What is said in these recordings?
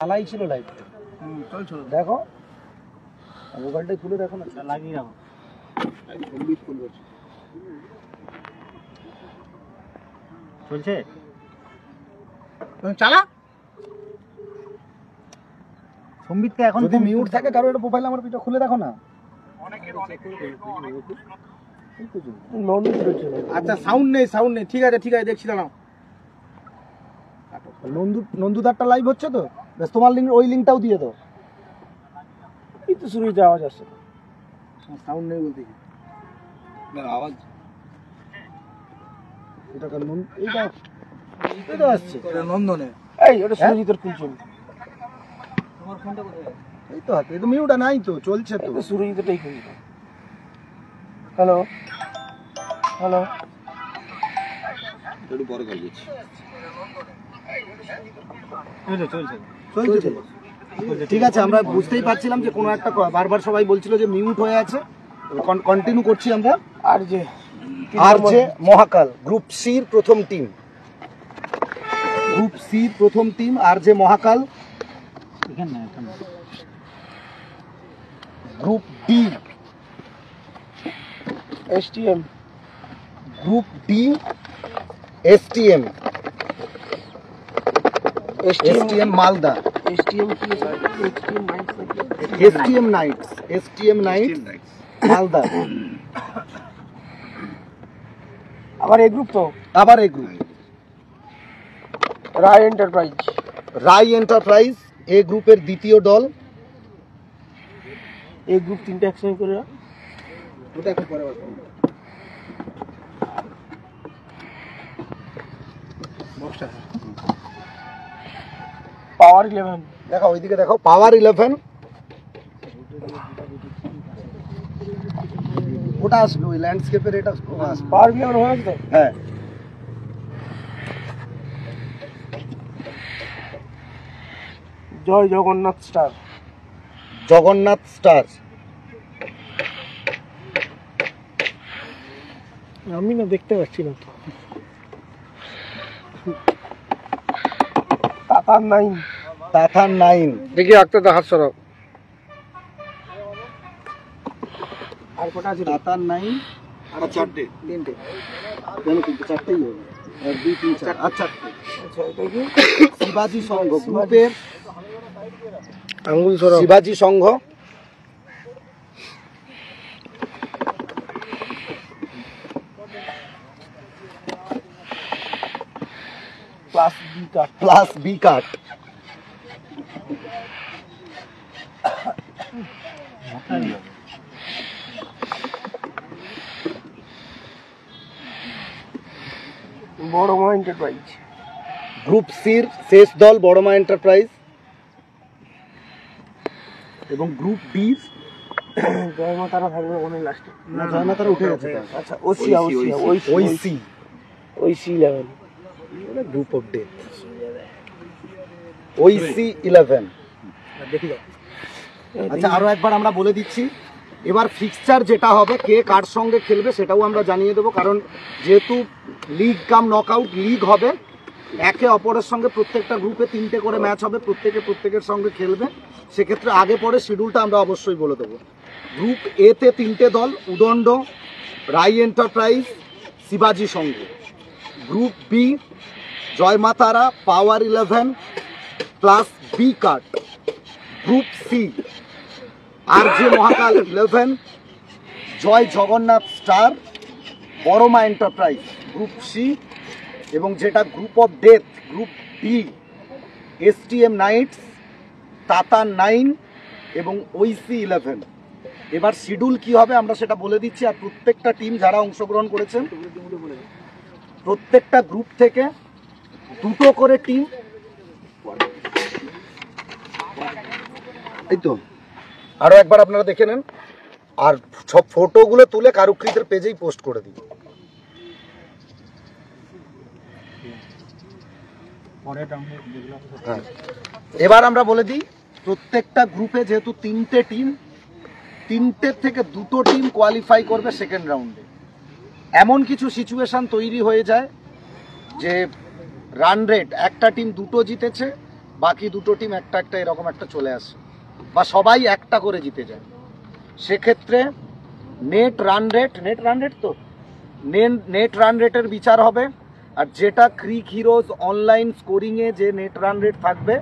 চালাই ছিল লাইভ চল দেখো মোবাইলটাই খুলে দেখো না লাগিয়ে রাখো চলছে চালা সম্বিতকে এখন যদি মিউট থাকে কারো একটা প্রোফাইল আমার পিটা খুলে দেখো না আচ্ছা সাউন্ড নেই ঠিক আছে দেখছি দাঁড়াও নন্দুদারটা লাইভ হচ্ছে তো বেশ তোমার লিঙ্ক ওই লিঙ্কটাও দিয়ে দাও এই তো শুরু হয়েছে আওয়াজ আসছে সাউন্ড নেই বলতে আওয়াজ এটা কার এইটা এই তো আসছে নন্দনে এই ওটা সুরজিতের ফুল ছবি তোমার ফোনটা কোথায় এই তো হাতে এই তো মিউটটা নাই তো চলছে তো সুরজিতেরটাই খুঁজি হ্যালো হ্যালো একটু পরে কল করছি চলছে ঠিক আছে আমরা বুঝতেই পারছিলাম যে কোনো একটা বারবার সবাই বলছিল যে মিউট হয়ে আছে কন্টিনিউ করছি আমরা আর যে মহাকাল গ্রুপ সির প্রথম টিম আর যে Mahakal group D STM group D STM Malda STM knights Malda আবার এই গ্রুপ রায় এন্টারপ্রাইজ এই গ্রুপের দ্বিতীয় দল এই গ্রুপ তিনটা একসঙ্গে করে ওটা এখন পরে পাওয়ার 11 দেখো ওইদিকে দেখো পাওয়ার 11 ওটা আসবে ওই ল্যান্ডস্কেপের এটা পাওয়ার 11 হয়ে গেছে হ্যাঁ জয় জগন্নাথ স্টার আমি না দেখতে পাচ্ছি না তো তাতার নাইন দেখি আঁকতে তো হাত সরাও আর কটা আছে তাতার নাইন আর তিনটে কেন চারটেই হবে 1 2 3 4 আচ্ছা দেখি শিবাজি সংঘ গ্রুপের আঙ্গুল সরাও শিবাজি সংঘ প্লাস বি কাট বড়মা এন্টারপ্রাইজ গ্রুপ সির শেষ দল বড়মা এন্টারপ্রাইজ এবং গ্রুপ ডি জয়মাতারা থাকবে ওখানে লাস্টে না জয়মাতারা উঠে গেছে আচ্ছা ওইসি 11 গ্রুপ অফ ডেথ ওইসি 11 দেখি দাও আচ্ছা আরো একবার আমরা বলে দিচ্ছি এবার ফিক্সচার যেটা হবে কে কার সঙ্গে খেলবে সেটাও আমরা জানিয়ে দেবো কারণ যেহেতু লিগ কাম নকআউট লিগ হবে একে অপরের সঙ্গে প্রত্যেকটা গ্রুপে 3টে করে ম্যাচ হবে প্রত্যেকের সঙ্গে খেলবে সেক্ষেত্রে আগে পরে শিডিউলটা আমরা অবশ্যই বলে দেবো গ্রুপ এ তে 3টে দল উদণ্ড রাই এন্টারপ্রাইজ শিবাজি Sangha group B Jaimatara power 11 plus B cut group C আর যে Mahakal 11 Jai Jagannath star Boroma enterprise group C এবং যেটা group of death group D STM knights তাতার 9 এবং ওইসি 11 এবার শিডিউল কি হবে আমরা সেটা বলে দিচ্ছি আর প্রত্যেকটা টিম যারা অংশগ্রহণ করেছেন প্রত্যেকটা গ্রুপ থেকে 2টো করে টিম এই তো আরো একবার আপনারা দেখে নেন আর সব ফটোগুলো তুলে কারুকৃতের পেজেই পোস্ট করে দিই এবার আমরা বলে দিই প্রত্যেকটা গ্রুপে যেহেতু 3টে টিম 3টে থেকে 2টো টিম কোয়ালিফাই করবে সেকেন্ড রাউন্ডে এমন কিছু সিচুয়েশন তৈরি হয়ে যায় যে রান রেট একটা টিম 2টো জিতেছে বাকি দুটো টিম একটা একটা এরকম একটা চলে আসে, বা সবাই একটা করে জিতে যায়। সেক্ষেত্রে নেট রান রেটের বিচার হবে। আর যেটা ক্রিক হিরোজ অনলাইন স্কোরিংয়ে যে নেট রান রেট থাকবে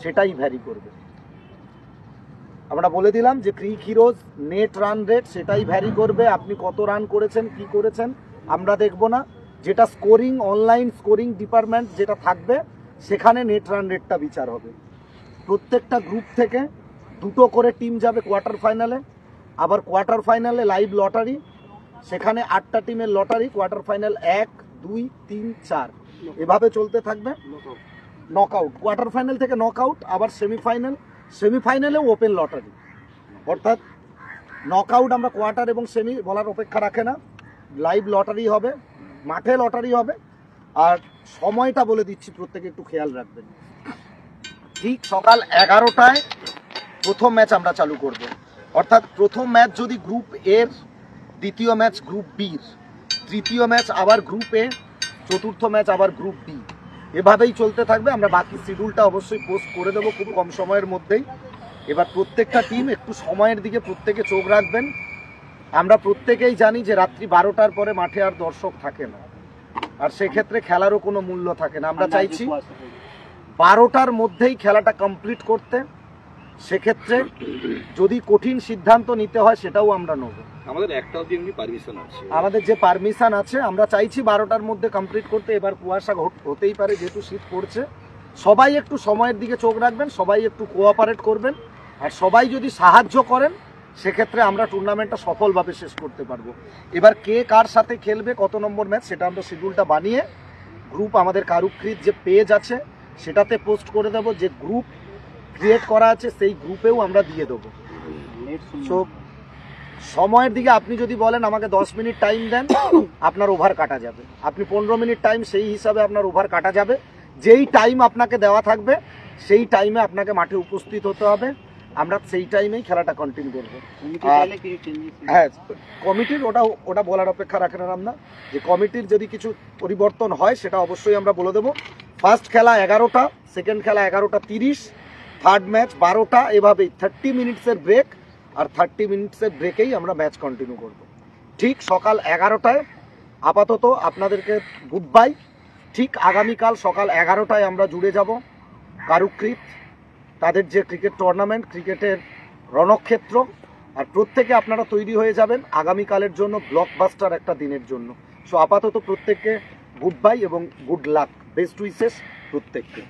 সেটাই ভ্যারি করবে। আমরা বলে দিলাম যে ক্রিক হিরোজ নেট রান রেট সেটাই ভ্যারি করবে। আপনি কত রান করেছেন কি করেছেন আমরা দেখব না, যেটা স্কোরিং অনলাইন স্কোরিং ডিপার্টমেন্ট যেটা থাকবে সেখানে নেট রান রেটটা বিচার হবে। প্রত্যেকটা গ্রুপ থেকে দুটো করে টিম যাবে কোয়ার্টার ফাইনালে, আবার কোয়ার্টার ফাইনালে লাইভ লটারি, সেখানে 8টা টিমের লটারি, কোয়ার্টার ফাইনাল 1, 2, 3, 4 এভাবে চলতে থাকবে। নকআউট, কোয়ার্টার ফাইনাল থেকে নকআউট, আবার সেমিফাইনালেও ওপেন লটারি। অর্থাৎ নকআউট আমরা কোয়ার্টার এবং সেমি বলার অপেক্ষা রাখে না, লাইভ লটারি হবে, মাঠে লটারি হবে। আর সময়টা বলে দিচ্ছি, প্রত্যেকে একটু খেয়াল রাখবেন। ঠিক সকাল 11টায় প্রথম ম্যাচ আমরা চালু করব। অর্থাৎ প্রথম ম্যাচ যদি গ্রুপ এর, দ্বিতীয় ম্যাচ গ্রুপ বির, তৃতীয় ম্যাচ আবার গ্রুপ এ, চতুর্থ ম্যাচ আবার গ্রুপ বি, এভাবেই চলতে থাকবে। আমরা বাকি শিডিউলটা অবশ্যই পোস্ট করে দেবো খুব কম সময়ের মধ্যেই। এবার প্রত্যেকটা টিম একটু সময়ের দিকে প্রত্যেকে চোখ রাখবেন। আমরা প্রত্যেকেই জানি যে রাত্রি 12টার পরে মাঠে আর দর্শক থাকে না, আর সেক্ষেত্রে খেলারও কোনো মূল্য থাকে না। আমরা চাইছি 12টার মধ্যেই খেলাটা কমপ্লিট করতে। সেক্ষেত্রে যদি কঠিন সিদ্ধান্ত নিতে হয় সেটাও আমরা নেব। আমাদের একটা অবধি এমনি পারমিশন আছে, আমাদের যে পারমিশন আছে আমরা চাইছি 12টার মধ্যে কমপ্লিট করতে। এবার কুয়াশা হতেই পারে, যেহেতু শীত পড়ছে। সবাই একটু সময়ের দিকে চোখ রাখবেন, সবাই একটু কোঅপারেট করবেন, আর সবাই যদি সাহায্য করেন সেক্ষেত্রে আমরা টুর্নামেন্টটা সফলভাবে শেষ করতে পারবো। এবার কে কার সাথে খেলবে, কত নম্বর ম্যাচ, সেটা আমরা শিডিউলটা বানিয়ে গ্রুপ আমাদের কারুকৃত যে পেজ আছে সেটাতে পোস্ট করে দেবো। যে গ্রুপ ক্রিয়েট করা আছে সেই গ্রুপেও আমরা দিয়ে দেবো। সো সময়ের দিকে আপনি যদি বলেন আমাকে 10 মিনিট টাইম দেন, আপনার ওভার কাটা যাবে। আপনি 15 মিনিট টাইম, সেই হিসাবে আপনার ওভার কাটা যাবে। যেই টাইম আপনাকে দেওয়া থাকবে সেই টাইমে আপনাকে মাঠে উপস্থিত হতে হবে। আমরা সেই টাইমেই খেলাটা কন্টিনিউ করবো। হ্যাঁ, কমিটির ওটা বলার অপেক্ষা রাখেন না, যে কমিটির যদি কিছু পরিবর্তন হয় সেটা অবশ্যই আমরা বলে দেবো। ফার্স্ট খেলা 11টা, সেকেন্ড খেলা 11:30, থার্ড ম্যাচ 12টা, এভাবেই 30 মিনিটসের ব্রেক, আর 30 মিনিটসের ব্রেকেই আমরা ম্যাচ কন্টিনিউ করব। ঠিক সকাল 11টায়। আপাতত আপনাদেরকে গুড বাই। ঠিক আগামীকাল সকাল 11টায় আমরা জুড়ে যাব কারুকৃত, তাদের যে ক্রিকেট টুর্নামেন্ট, ক্রিকেটের রণক্ষেত্র। আর প্রত্যেকে আপনারা তৈরি হয়ে যাবেন আগামীকালের জন্য, ব্লকবাস্টার একটা দিনের জন্য। সো আপাতত প্রত্যেককে গুড বাই এবং গুড লাক, বেস্ট উইসেস প্রত্যেককে।